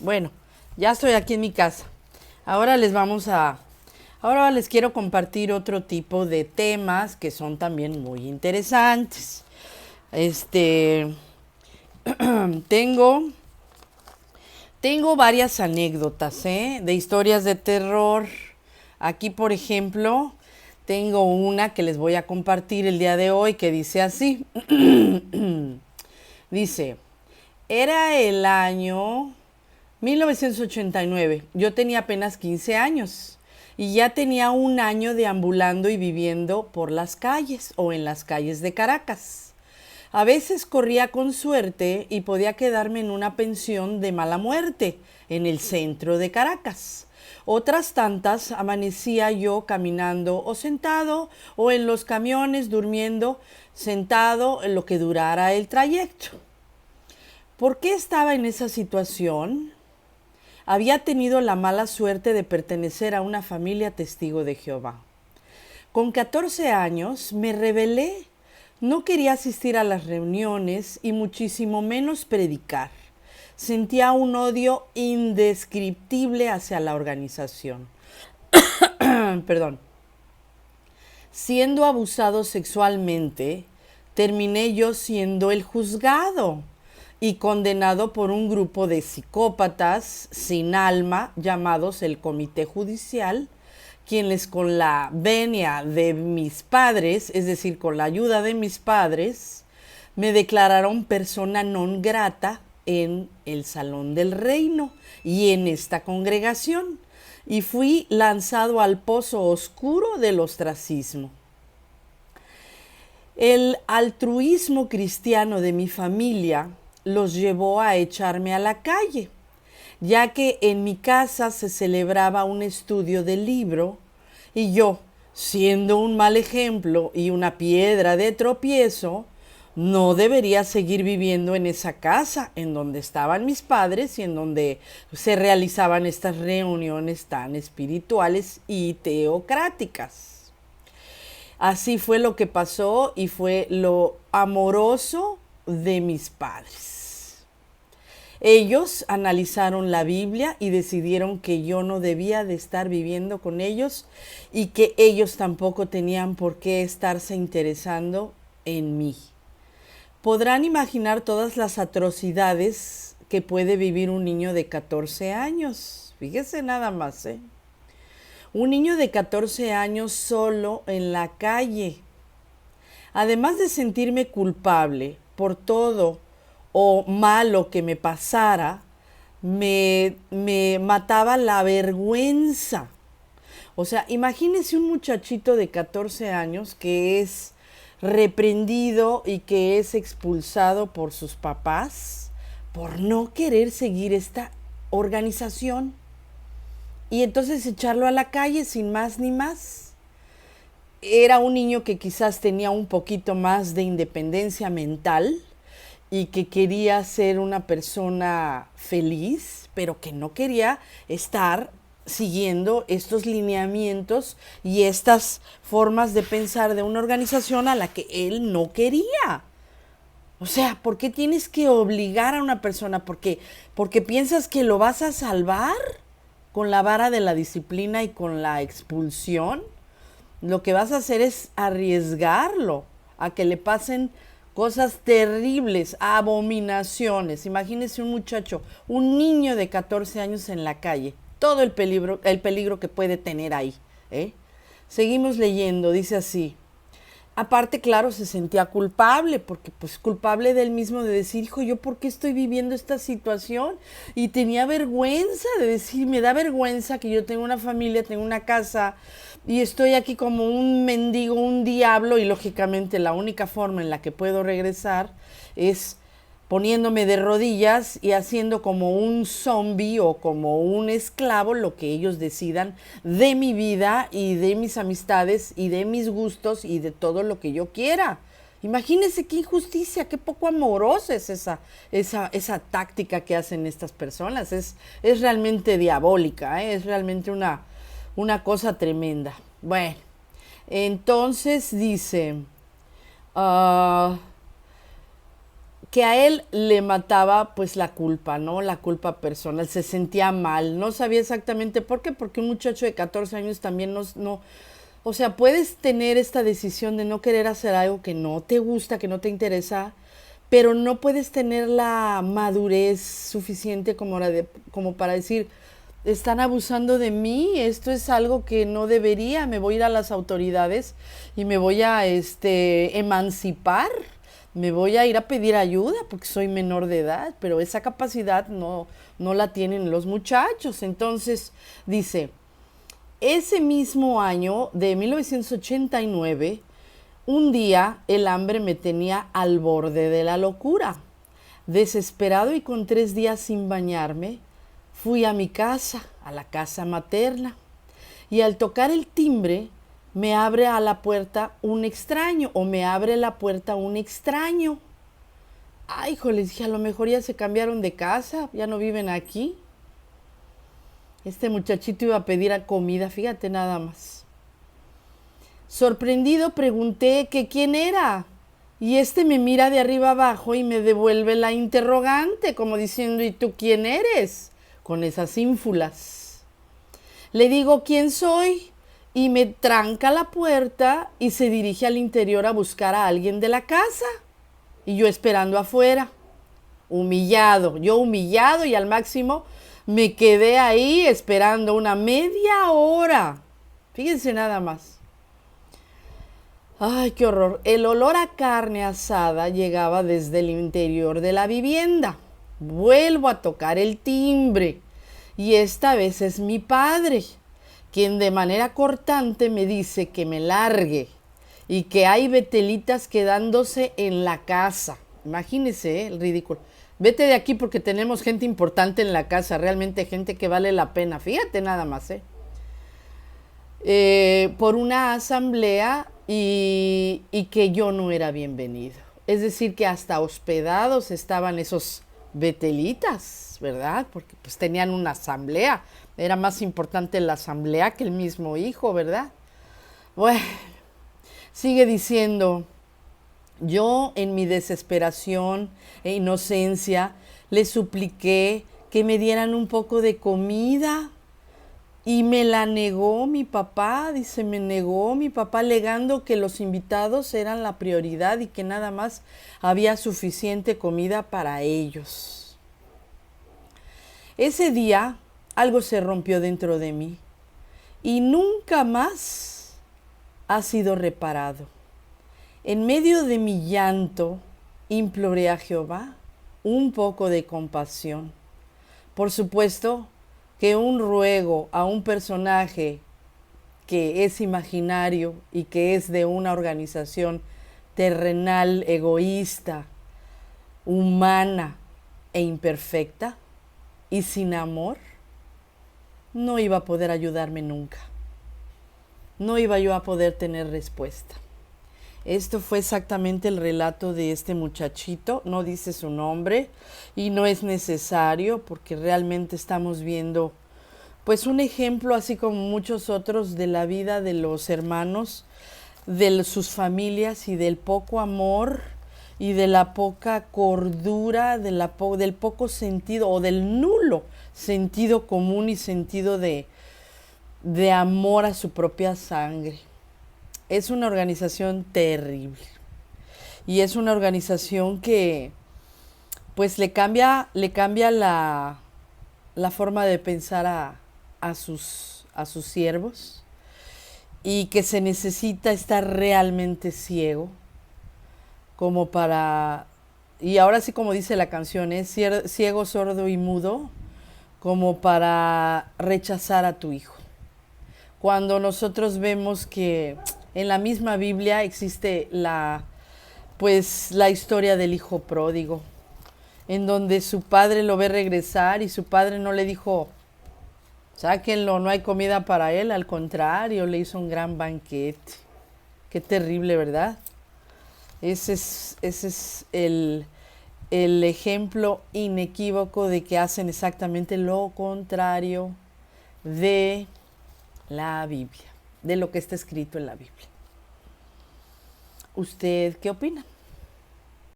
Bueno, ya estoy aquí en mi casa. Ahora ahora les quiero compartir otro tipo de temas que son también muy interesantes. Este, tengo, tengo varias anécdotas, de historias de terror. Aquí, por ejemplo, tengo una que les voy a compartir el día de hoy que dice así. Dice, era el año 1989. Yo tenía apenas 15 años y ya tenía un año deambulando y viviendo por las calles o en las calles de Caracas. A veces corría con suerte y podía quedarme en una pensión de mala muerte en el centro de Caracas. Otras tantas amanecía yo caminando o sentado o en los camiones durmiendo sentado en lo que durara el trayecto. ¿Por qué estaba en esa situación? Había tenido la mala suerte de pertenecer a una familia testigo de Jehová. Con 14 años me rebelé. No quería asistir a las reuniones y muchísimo menos predicar. Sentía un odio indescriptible hacia la organización. Perdón. Siendo abusado sexualmente, terminé yo siendo el juzgado y condenado por un grupo de psicópatas sin alma llamados el Comité Judicial, quienes con la venia de mis padres, es decir, con la ayuda de mis padres, me declararon persona non grata en el Salón del Reino y en esta congregación, y fui lanzado al pozo oscuro del ostracismo. El altruismo cristiano de mi familia los llevó a echarme a la calle, ya que en mi casa se celebraba un estudio del libro y yo, siendo un mal ejemplo y una piedra de tropiezo, no debería seguir viviendo en esa casa en donde estaban mis padres y en donde se realizaban estas reuniones tan espirituales y teocráticas. Así fue lo que pasó y fue lo amoroso de mis padres. Ellos analizaron la Biblia y decidieron que yo no debía de estar viviendo con ellos y que ellos tampoco tenían por qué estarse interesando en mí. Podrán imaginar todas las atrocidades que puede vivir un niño de 14 años. Fíjese nada más, ¿eh? Un niño de 14 años solo en la calle. Además de sentirme culpable por todo o malo que me pasara, me mataba la vergüenza. O sea, imagínese un muchachito de 14 años que es reprendido y que es expulsado por sus papás por no querer seguir esta organización. Y entonces echarlo a la calle sin más ni más. Era un niño que quizás tenía un poquito más de independencia mental y que quería ser una persona feliz, pero que no quería estar siguiendo estos lineamientos y estas formas de pensar de una organización a la que él no quería. O sea, ¿por qué tienes que obligar a una persona? ¿Porque piensas que lo vas a salvar con la vara de la disciplina y con la expulsión? Lo que vas a hacer es arriesgarlo a que le pasen cosas terribles, abominaciones. Imagínese un muchacho, un niño de 14 años en la calle, todo el peligro que puede tener ahí, ¿eh? Seguimos leyendo, dice así. Aparte, claro, se sentía culpable, porque pues culpable del mismo de decir, hijo, ¿yo por qué estoy viviendo esta situación? Y tenía vergüenza de decir, me da vergüenza que yo tengo una familia, tengo una casa, y estoy aquí como un mendigo, un diablo, y lógicamente la única forma en la que puedo regresar es poniéndome de rodillas y haciendo como un zombie o como un esclavo lo que ellos decidan de mi vida y de mis amistades y de mis gustos y de todo lo que yo quiera. Imagínense qué injusticia, qué poco amorosa es esa táctica que hacen estas personas. Es realmente diabólica, ¿eh? Es realmente una cosa tremenda. Bueno, entonces dice... que a él le mataba pues la culpa, ¿no? La culpa personal, se sentía mal, no sabía exactamente por qué, porque un muchacho de 14 años también no, o sea, puedes tener esta decisión de no querer hacer algo que no te gusta, que no te interesa, pero no puedes tener la madurez suficiente como para decir, están abusando de mí, esto es algo que no debería, me voy a ir a las autoridades y me voy a emancipar, me voy a ir a pedir ayuda porque soy menor de edad, pero esa capacidad no la tienen los muchachos. Entonces dice, ese mismo año de 1989, un día el hambre me tenía al borde de la locura. Desesperado y con 3 días sin bañarme, fui a mi casa, a la casa materna, y al tocar el timbre me abre a la puerta un extraño, o me abre la puerta un extraño. Ay, hijo, les dije, a lo mejor ya se cambiaron de casa, ya no viven aquí. Este muchachito iba a pedir comida, fíjate nada más. Sorprendido pregunté que quién era, y me mira de arriba abajo y me devuelve la interrogante, como diciendo, ¿y tú quién eres? Con esas ínfulas. Le digo quién soy y me tranca la puerta y se dirige al interior a buscar a alguien de la casa. Y yo esperando afuera, humillado, y al máximo me quedé ahí esperando una media hora. Fíjense nada más. Ay, qué horror. El olor a carne asada llegaba desde el interior de la vivienda. Vuelvo a tocar el timbre y esta vez es mi padre, quien de manera cortante me dice que me largue y que hay betelitas quedándose en la casa. Imagínense, el ridículo. Vete de aquí porque tenemos gente importante en la casa, realmente gente que vale la pena. Fíjate nada más, por una asamblea y que yo no era bienvenido. Es decir, que hasta hospedados estaban esos betelitas, ¿verdad? Porque pues tenían una asamblea. Era más importante la asamblea que el mismo hijo, ¿verdad? Bueno, sigue diciendo, yo en mi desesperación e inocencia le supliqué que me dieran un poco de comida y me la negó mi papá, dice, me negó mi papá alegando que los invitados eran la prioridad y que nada más había suficiente comida para ellos. Ese día algo se rompió dentro de mí y nunca más ha sido reparado. En medio de mi llanto, imploré a Jehová un poco de compasión. Por supuesto que un ruego a un personaje que es imaginario y que es de una organización terrenal, egoísta, humana e imperfecta y sin amor, no iba a poder ayudarme nunca. No iba yo a poder tener respuesta. Esto fue exactamente el relato de este muchachito, no dice su nombre y no es necesario porque realmente estamos viendo pues un ejemplo así como muchos otros de la vida de los hermanos, de sus familias y del poco amor y de la poca cordura, del poco sentido o del nulo sentido común y sentido de amor a su propia sangre. Es una organización terrible y es una organización que pues le cambia la forma de pensar a sus siervos y que se necesita estar realmente ciego como para, y ahora sí como dice la canción, es ciego, sordo y mudo como para rechazar a tu hijo. Cuando nosotros vemos que en la misma Biblia existe la historia del hijo pródigo, en donde su padre lo ve regresar y su padre no le dijo, sáquenlo, no hay comida para él, al contrario, le hizo un gran banquete. Qué terrible, ¿verdad? Ese es el ejemplo inequívoco de que hacen exactamente lo contrario de la Biblia, de lo que está escrito en la Biblia. ¿Usted qué opina?